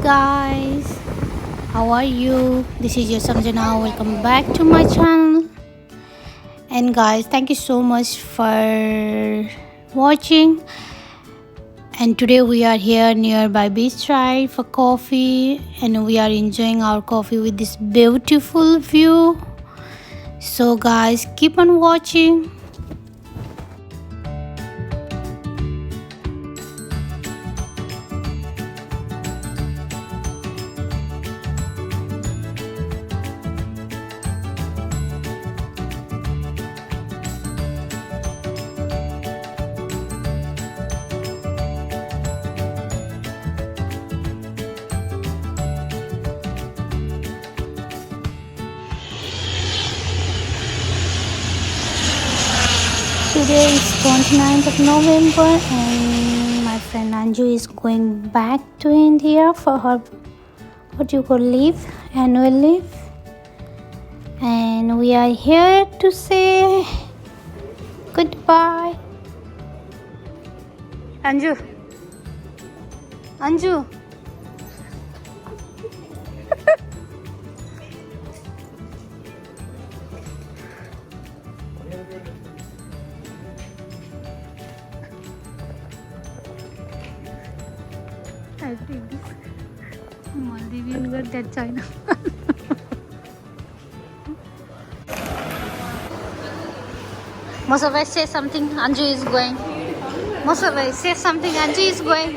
guys, how are you? This is your Samjhana. Welcome back to my channel. And guys, thank you so much for watching. And today we are here nearby beach ride for coffee, and we are enjoying our coffee with this beautiful view. So guys, keep on watching. Today is 29th of November and my friend Anju is going back to India for her leave, annual leave. And we are here to say goodbye. Anju. I think this Maldivian girl, that China. Mosavai, say something. Anju is going. Mosavai, say something. Anju is going.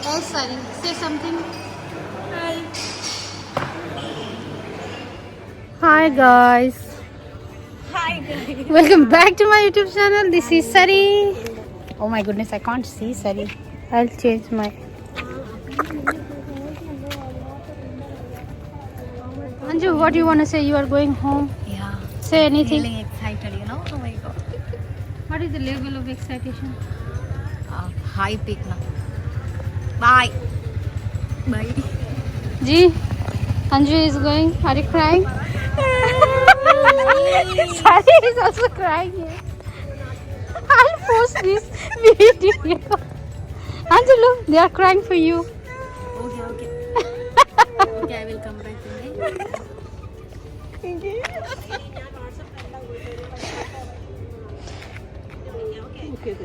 Hey, sorry. Say something. Hi guys. Hi guys. Welcome back to my YouTube channel. This is Sari. Oh my goodness, I can't see Sari. I'll change my. Anju, what do you want to say? You are going home. Yeah. Say anything. Feeling excited, you know? Oh my god. What is the level of excitation? High peak now. Bye. Bye. Ji, Anju is going. Are you crying? Sari is also crying here. I'll post this video. Anju, look, they are crying for you. Okay. Okay, I will come back today. Thank you. Okay.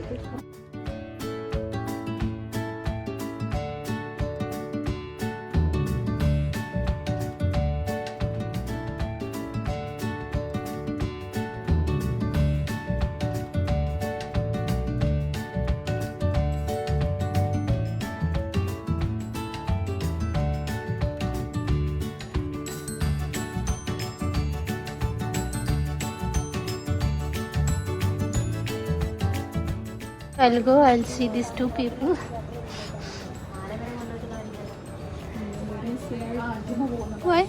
I'll go, I'll see these two people. Why?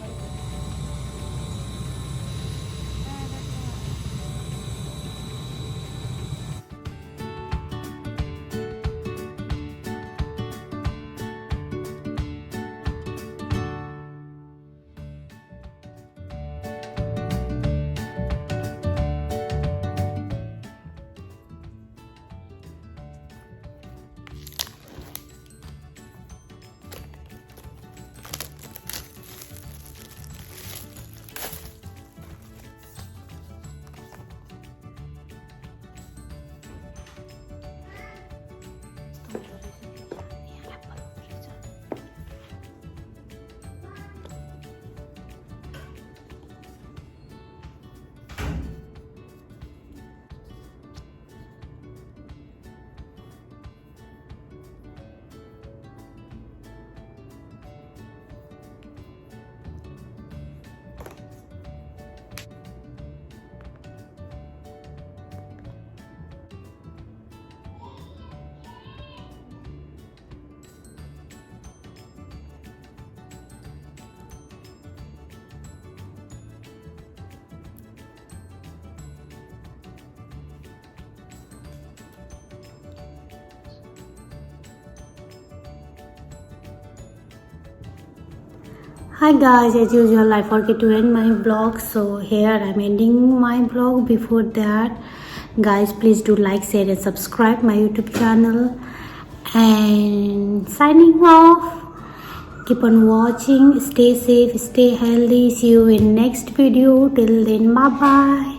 Hi guys, as usual I forget to end my vlog, so here I'm ending my vlog. Before that guys, please do like, share and subscribe my YouTube channel, and signing off. Keep on watching. Stay safe, stay healthy. See you in next video. Till then, bye bye.